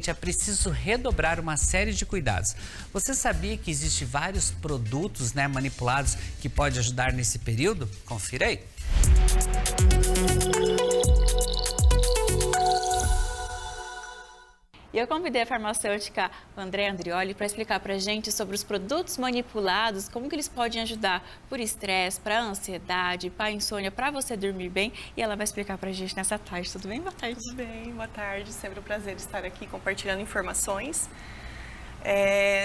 É preciso redobrar uma série de cuidados. Você sabia que existem vários produtos, manipulados que podem ajudar nesse período? Confira aí. E eu convidei a farmacêutica Andréa Andrioli para explicar para a gente sobre os produtos manipulados, como que eles podem ajudar por estresse, para ansiedade, para insônia, para você dormir bem. E ela vai explicar para a gente nessa tarde. Tudo bem? Boa tarde. Tudo bem, boa tarde. Sempre um prazer estar aqui compartilhando informações.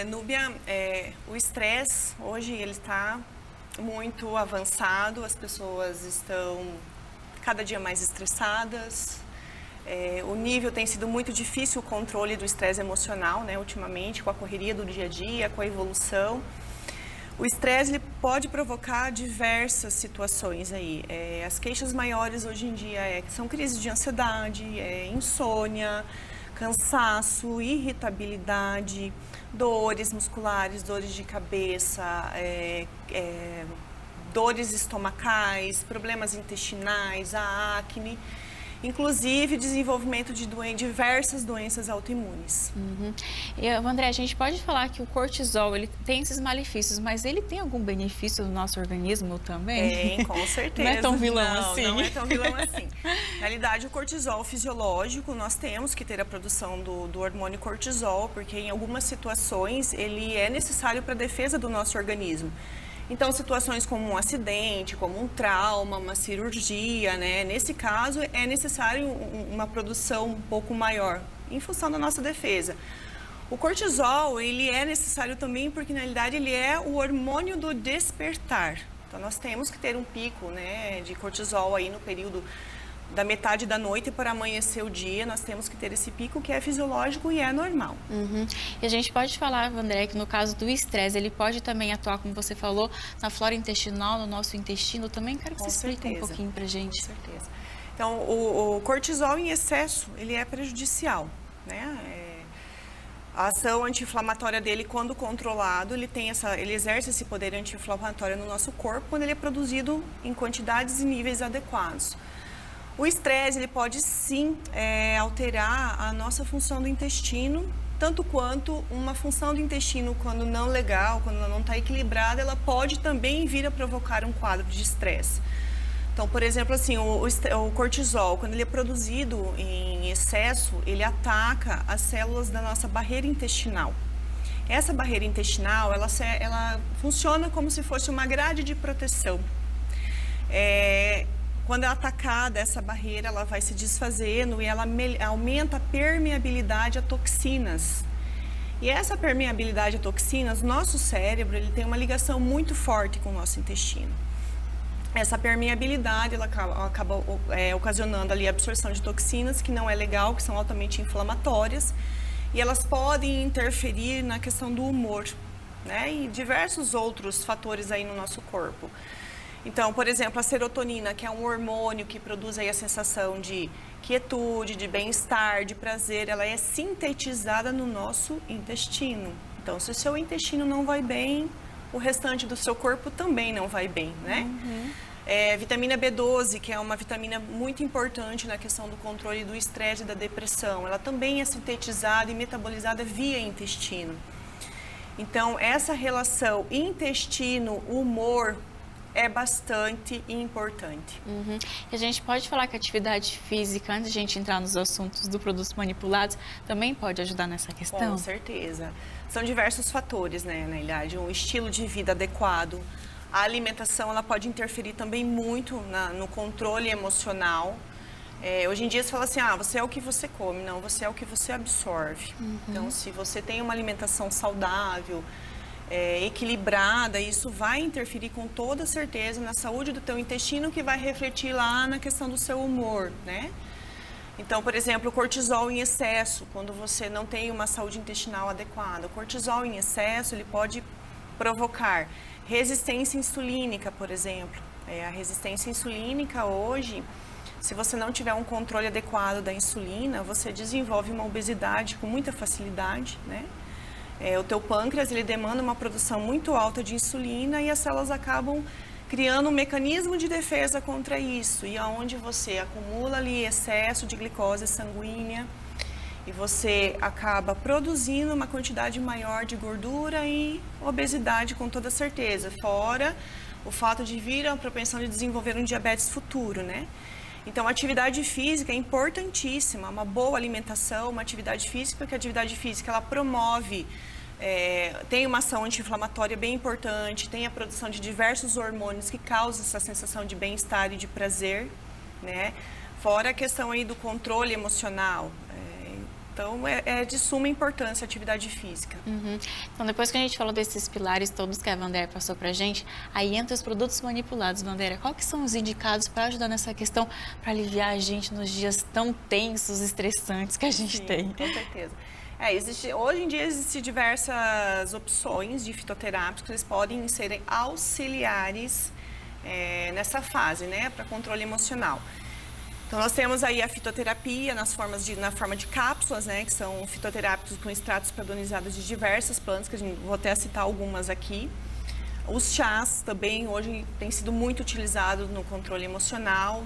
Núbia, o estresse hoje ele está muito avançado, as pessoas estão cada dia mais estressadas. O nível tem sido muito difícil, o controle do estresse emocional, ultimamente, com a correria do dia a dia, com a evolução. O estresse ele pode provocar diversas situações aí. As queixas maiores hoje em dia são crises de ansiedade, insônia, cansaço, irritabilidade, dores musculares, dores de cabeça, dores estomacais, problemas intestinais, a acne. Inclusive desenvolvimento de diversas doenças autoimunes. E, André, a gente pode falar que o cortisol ele tem esses malefícios, mas ele tem algum benefício no nosso organismo também? Tem, com certeza. Não é tão vilão assim. Não é tão vilão assim. Na realidade, o cortisol fisiológico, nós temos que ter a produção do hormônio cortisol, porque em algumas situações ele é necessário para a defesa do nosso organismo. Então, situações como um acidente, como um trauma, uma cirurgia, nesse caso é necessário uma produção um pouco maior, em função da nossa defesa. O cortisol, ele é necessário também porque, na realidade, ele é o hormônio do despertar. Então, nós temos que ter um pico, de cortisol aí no período da metade da noite para amanhecer o dia, nós temos que ter esse pico que é fisiológico e é normal. E a gente pode falar, André, que no caso do estresse, ele pode também atuar, como você falou, na flora intestinal, no nosso intestino também? Quero que você explique um pouquinho pra gente. Com certeza. Então, o cortisol em excesso, ele é prejudicial, A ação anti-inflamatória dele, quando controlado, ele exerce esse poder anti-inflamatório no nosso corpo quando ele é produzido em quantidades e níveis adequados. O estresse ele pode sim alterar a nossa função do intestino, tanto quanto uma função do intestino quando não legal, quando ela não está equilibrada, ela pode também vir a provocar um quadro de estresse. Então, por exemplo, assim, o cortisol, quando ele é produzido em excesso, ele ataca as células da nossa barreira intestinal. Essa barreira intestinal, ela funciona como se fosse uma grade de proteção. Quando é atacada, essa barreira ela vai se desfazendo e ela aumenta a permeabilidade a toxinas. E essa permeabilidade a toxinas, nosso cérebro ele tem uma ligação muito forte com o nosso intestino. Essa permeabilidade ela acaba ocasionando ali a absorção de toxinas que não é legal, que são altamente inflamatórias. E elas podem interferir na questão do humor, e diversos outros fatores aí no nosso corpo. Então, por exemplo, a serotonina, que é um hormônio que produz aí a sensação de quietude, de bem-estar, de prazer, ela é sintetizada no nosso intestino. Então, se o seu intestino não vai bem, o restante do seu corpo também não vai bem, Vitamina B12, que é uma vitamina muito importante na questão do controle do estresse e da depressão, ela também é sintetizada e metabolizada via intestino. Então, essa relação intestino-humor é bastante importante. E a gente pode falar que a atividade física, antes de a gente entrar nos assuntos do produtos manipulados, também pode ajudar nessa questão? Com certeza. São diversos fatores, na realidade. Um estilo de vida adequado. A alimentação, ela pode interferir também muito no controle emocional. Hoje em dia se fala assim, você é o que você come, não, você é o que você absorve. Então, se você tem uma alimentação saudável, equilibrada, isso vai interferir com toda certeza na saúde do teu intestino, que vai refletir lá na questão do seu humor, Então, por exemplo, o cortisol em excesso, quando você não tem uma saúde intestinal adequada, o cortisol em excesso, ele pode provocar resistência insulínica, por exemplo. A resistência insulínica hoje, se você não tiver um controle adequado da insulina, você desenvolve uma obesidade com muita facilidade, O teu pâncreas, ele demanda uma produção muito alta de insulina e as células acabam criando um mecanismo de defesa contra isso, e aonde você acumula ali excesso de glicose sanguínea E você acaba produzindo uma quantidade maior de gordura e obesidade com toda certeza, fora o fato de vir a propensão de desenvolver um diabetes futuro, né? Então, a atividade física é importantíssima, uma boa alimentação, uma atividade física, porque a atividade física ela promove, tem uma ação anti-inflamatória bem importante, tem a produção de diversos hormônios que causam essa sensação de bem-estar e de prazer, né? Fora a questão aí do controle emocional. Então, é de suma importância a atividade física. Então, depois que a gente falou desses pilares todos que a Wanderia passou pra gente, aí entra os produtos manipulados. Wanderia, qual que são os indicados para ajudar nessa questão, para aliviar a gente nos dias tão tensos, estressantes que a gente tem? Com certeza. Hoje em dia existem diversas opções de fitoterápicos que eles podem ser auxiliares nessa fase, né, para controle emocional. Então, nós temos aí a fitoterapia na forma de cápsulas, né, que são fitoterápicos com extratos padronizados de diversas plantas, que vou até citar algumas aqui. Os chás também hoje têm sido muito utilizados no controle emocional,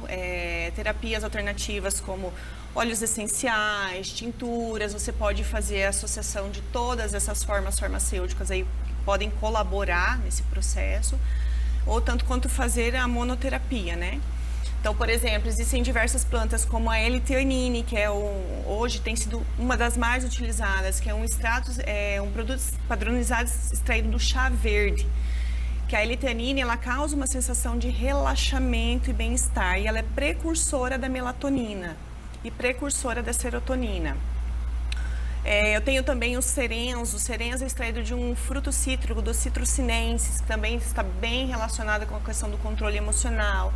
terapias alternativas como óleos essenciais, tinturas, você pode fazer a associação de todas essas formas farmacêuticas aí que podem colaborar nesse processo, ou tanto quanto fazer a monoterapia, né? Então, por exemplo, existem diversas plantas como a L-theanine, que hoje tem sido uma das mais utilizadas, que é um produto padronizado extraído do chá verde. Que a L-theanine, ela causa uma sensação de relaxamento e bem-estar, e ela é precursora da melatonina e precursora da serotonina. Eu tenho também o cerenzo é extraído de um fruto cítrico, do Citrussinensis, que também está bem relacionado com a questão do controle emocional.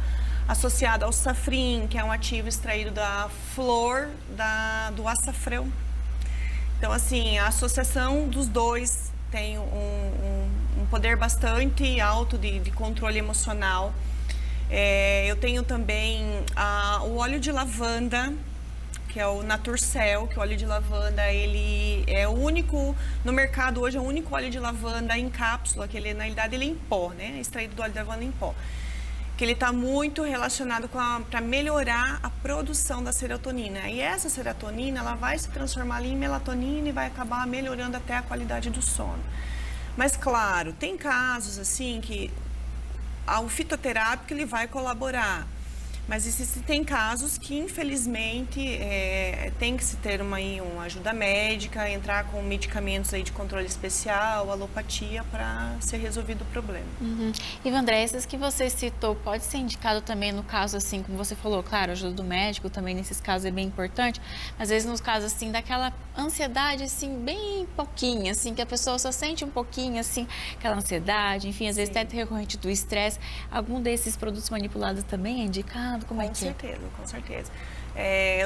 Associado ao safrim, que é um ativo extraído da flor do açafrão. Então, assim, a associação dos dois tem um poder bastante alto de controle emocional. Eu tenho também o óleo de lavanda, que é o Naturcel, que o óleo de lavanda, ele é o único, no mercado hoje, é o único óleo de lavanda em cápsula, que ele, na realidade, ele é em pó, né? É extraído do óleo de lavanda em pó. Que ele está muito relacionado para melhorar a produção da serotonina. E essa serotonina, ela vai se transformar ali em melatonina e vai acabar melhorando até a qualidade do sono. Mas, claro, tem casos assim que o fitoterápico ele vai colaborar. Mas tem casos que, infelizmente, tem que se ter uma ajuda médica, entrar com medicamentos aí de controle especial, alopatia, para ser resolvido o problema. E, Wanderia, esses que você citou, pode ser indicado também no caso, assim, como você falou, claro, a ajuda do médico também nesses casos é bem importante, mas às vezes nos casos, assim, daquela ansiedade, assim, bem pouquinho, assim, que a pessoa só sente um pouquinho, assim, aquela ansiedade, enfim, às vezes até recorrente do estresse, algum desses produtos manipulados também é indicado? Como é que é? Com certeza.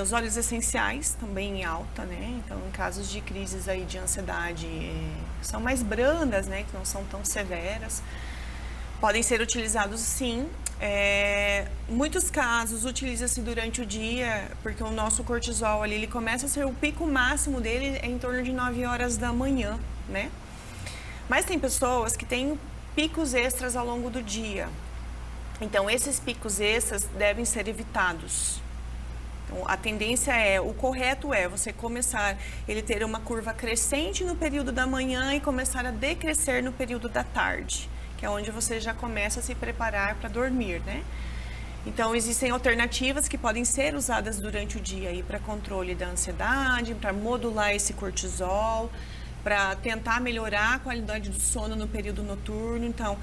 Os óleos essenciais também em alta, né? Então, em casos de crises aí de ansiedade, que são mais brandas, né? Que não são tão severas, podem ser utilizados sim. Muitos casos utiliza-se durante o dia, porque o nosso cortisol ali, ele começa a ser o pico máximo dele em torno de 9 horas da manhã, né? Mas tem pessoas que têm picos extras ao longo do dia. Então, esses picos extras devem ser evitados. Então, a tendência o correto é você começar, ele ter uma curva crescente no período da manhã e começar a decrescer no período da tarde, que é onde você já começa a se preparar para dormir, né? Então, existem alternativas que podem ser usadas durante o dia aí para controle da ansiedade, para modular esse cortisol, para tentar melhorar a qualidade do sono no período noturno. Então,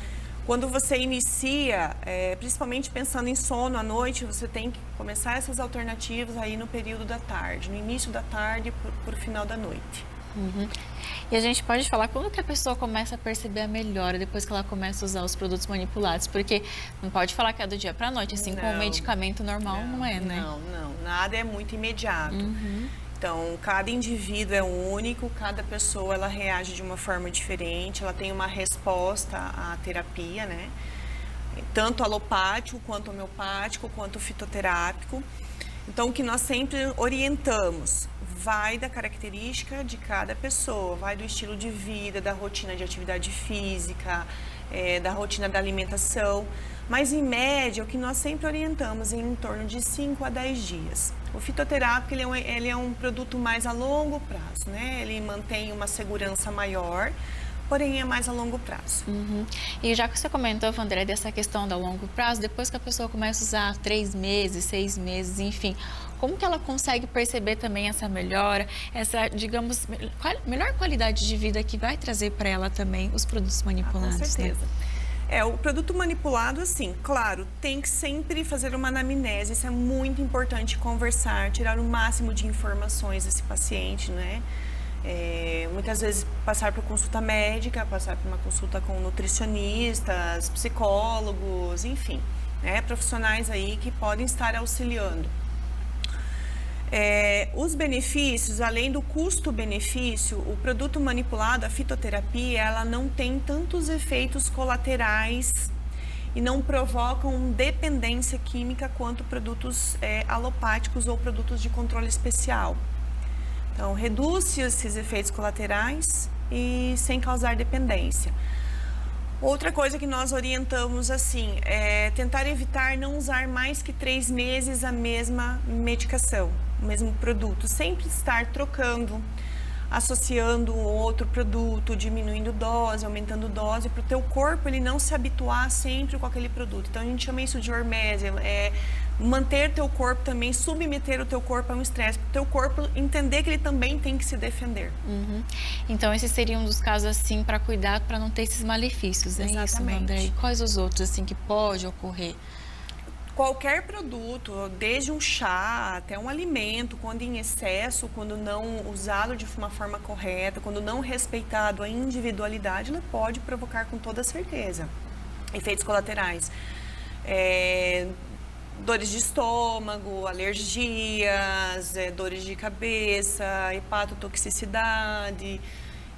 quando você inicia, principalmente pensando em sono à noite, você tem que começar essas alternativas aí no período da tarde, no início da tarde para o final da noite. E a gente pode falar quando que a pessoa começa a perceber a melhora depois que ela começa a usar os produtos manipulados, porque não pode falar que é do dia para a noite, assim como o medicamento normal não é, né? Não, nada é muito imediato. Então, cada indivíduo é único, cada pessoa ela reage de uma forma diferente, ela tem uma resposta à terapia, né? Tanto alopático, quanto homeopático, quanto fitoterápico. Então, o que nós sempre orientamos vai da característica de cada pessoa, vai do estilo de vida, da rotina de atividade física, da rotina da alimentação. Mas, em média, o que nós sempre orientamos é em torno de 5 a 10 dias. O fitoterápico ele é um produto mais a longo prazo, né? Ele mantém uma segurança maior, porém é mais a longo prazo. E já que você comentou, Vandré, dessa questão do longo prazo, depois que a pessoa começa a usar 3 meses, 6 meses, enfim, como que ela consegue perceber também essa melhora, essa, digamos, melhor qualidade de vida que vai trazer para ela também os produtos manipulados? Com certeza. Né? O produto manipulado, assim, claro, tem que sempre fazer uma anamnese, isso é muito importante, conversar, tirar o máximo de informações desse paciente, né? Muitas vezes passar por consulta médica, passar por uma consulta com nutricionistas, psicólogos, enfim, né? Profissionais aí que podem estar auxiliando. Os benefícios, além do custo-benefício, o produto manipulado, a fitoterapia, ela não tem tantos efeitos colaterais e não provocam dependência química quanto produtos alopáticos ou produtos de controle especial. Então, reduz esses efeitos colaterais e sem causar dependência. Outra coisa que nós orientamos, assim, é tentar evitar não usar mais que 3 meses a mesma medicação, o mesmo produto. Sempre estar trocando, associando outro produto, diminuindo dose, aumentando dose, para o teu corpo ele não se habituar sempre com aquele produto. Então, a gente chama isso de hormese, manter teu corpo também, submeter o teu corpo a um estresse, para o teu corpo entender que ele também tem que se defender. Então, esse seria um dos casos, assim, para cuidar, para não ter esses malefícios, é isso, André? E quais os outros, assim, que pode ocorrer? Qualquer produto, desde um chá até um alimento, quando em excesso, quando não usado de uma forma correta, quando não respeitado a individualidade, ele pode provocar com toda certeza efeitos colaterais. Dores de estômago, alergias, dores de cabeça, hepatotoxicidade.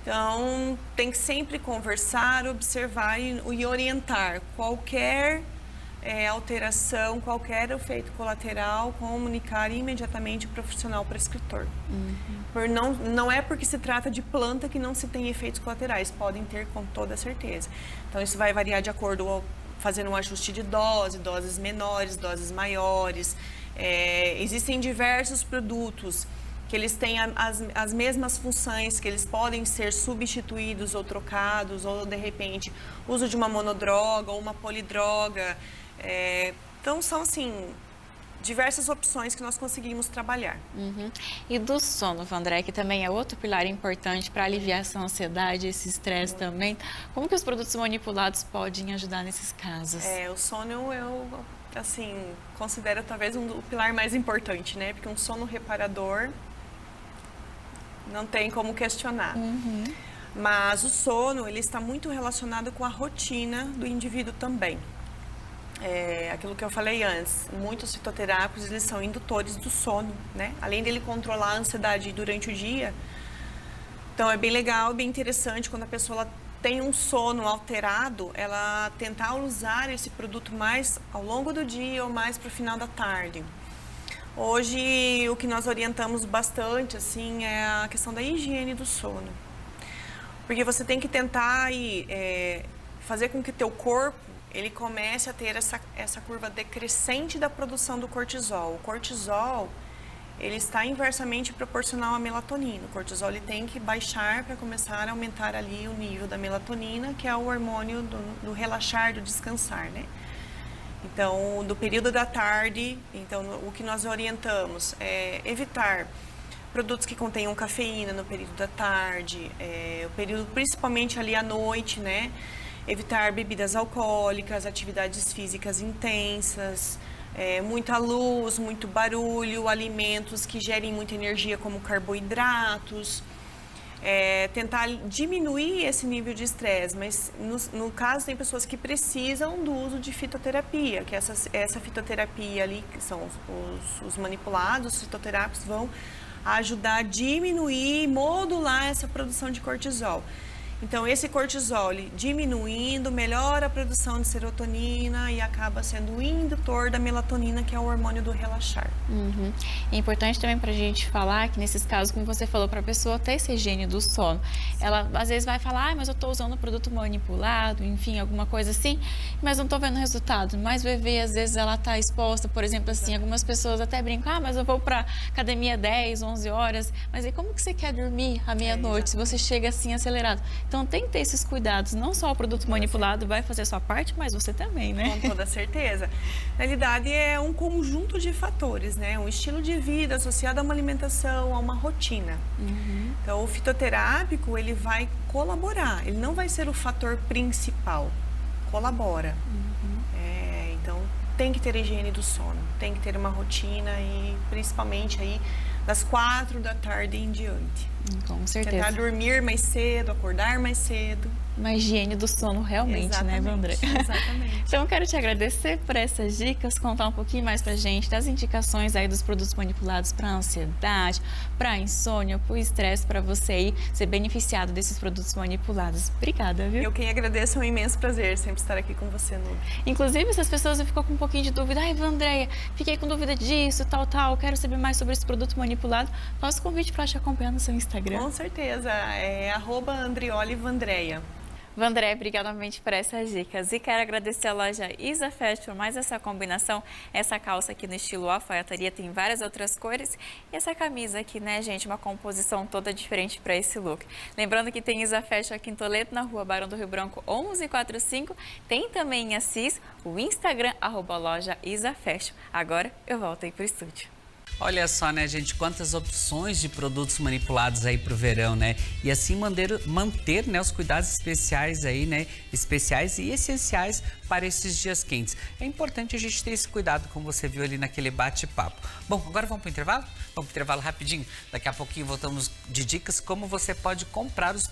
Então, tem que sempre conversar, observar e orientar qualquer alteração, qualquer efeito colateral, comunicar imediatamente o profissional prescritor. Não é porque se trata de planta que não se tem efeitos colaterais, podem ter com toda certeza. Então, isso vai variar de acordo fazendo um ajuste de dose, doses menores, doses maiores. Existem diversos produtos que eles têm as mesmas funções, que eles podem ser substituídos ou trocados, ou de repente, uso de uma monodroga ou uma polidroga. Então, são assim, diversas opções que nós conseguimos trabalhar. E do sono, Vandré, que também é outro pilar importante para aliviar essa ansiedade, esse estresse também. Como que os produtos manipulados podem ajudar nesses casos? O sono eu, assim, considero talvez o pilar mais importante, né? Porque um sono reparador não tem como questionar. Mas o sono, ele está muito relacionado com a rotina do indivíduo também. Aquilo que eu falei antes, muitos fitoterápicos, eles são indutores do sono, né? Além dele controlar a ansiedade durante o dia. Então, é bem legal, bem interessante quando a pessoa tem um sono alterado, ela tentar usar esse produto mais ao longo do dia ou mais para o final da tarde. Hoje, o que nós orientamos bastante, assim, é a questão da higiene do sono. Porque você tem que tentar fazer com que teu corpo ele comece a ter essa curva decrescente da produção do cortisol. O cortisol, ele está inversamente proporcional à melatonina. O cortisol ele tem que baixar para começar a aumentar ali o nível da melatonina, que é o hormônio do relaxar, do descansar, né? Então, do período da tarde, então, o que nós orientamos é evitar produtos que contenham cafeína no período da tarde, o período principalmente ali à noite, né? Evitar bebidas alcoólicas, atividades físicas intensas, muita luz, muito barulho, alimentos que gerem muita energia como carboidratos. Tentar diminuir esse nível de estresse, mas no caso tem pessoas que precisam do uso de fitoterapia, que essa fitoterapia ali, que são os manipulados, os fitoterápicos vão ajudar a diminuir e modular essa produção de cortisol. Então, esse cortisol diminuindo, melhora a produção de serotonina e acaba sendo o indutor da melatonina, que é o hormônio do relaxar. Uhum. É importante também para a gente falar que nesses casos, como você falou, para a pessoa ter essa higiene do sono, ela às vezes vai falar, mas eu estou usando produto manipulado, enfim, alguma coisa assim, mas não estou vendo resultado. Mas o bebê, às vezes, ela está exposta, por exemplo, assim, algumas pessoas até brincam, mas eu vou para academia 10, 11 horas, mas aí como que você quer dormir à meia-noite se você chega assim acelerado? Então tem que ter esses cuidados, não só o produto manipulado vai fazer a sua parte, mas você também, né? Com toda certeza. Na realidade, é um conjunto de fatores, né? Um estilo de vida associado a uma alimentação, a uma rotina. Então, o fitoterápico, ele vai colaborar, ele não vai ser o fator principal, colabora. Então, tem que ter higiene do sono, tem que ter uma rotina e principalmente aí das 4 da tarde em diante. Com certeza. Tentar dormir mais cedo, acordar mais cedo. Uma higiene do sono realmente, Exatamente, né, Vandré? Exatamente. Então, eu quero te agradecer por essas dicas, contar um pouquinho mais pra gente das indicações aí dos produtos manipulados para ansiedade, para insônia, para o estresse, para você aí ser beneficiado desses produtos manipulados. Obrigada, viu? Eu quem agradeço, é um imenso prazer sempre estar aqui com você, Nubia. Inclusive, se as pessoas ficam com um pouquinho de dúvida, ai, Vandréia, fiquei com dúvida disso, tal, quero saber mais sobre esse produto manipulado, faço convite para te acompanhar no seu Instagram. Com certeza, é @AndrioliVandréia. Vandré, obrigada novamente por essas dicas. E quero agradecer a loja Isa Fashion por mais essa combinação. Essa calça aqui no estilo alfaiataria tem várias outras cores. E essa camisa aqui, né, gente, uma composição toda diferente para esse look. Lembrando que tem Isa Fashion aqui em Toledo, na rua Barão do Rio Branco 1145. Tem também em Assis o Instagram, @loja Isa Fashion. Agora eu volto aí para o estúdio. Olha só, né, gente, quantas opções de produtos manipulados aí pro verão, né? E assim manter, né, os cuidados especiais aí, né, especiais e essenciais para esses dias quentes. É importante a gente ter esse cuidado, como você viu ali naquele bate-papo. Bom, agora vamos pro intervalo? Vamos pro intervalo rapidinho. Daqui a pouquinho voltamos de dicas como você pode comprar os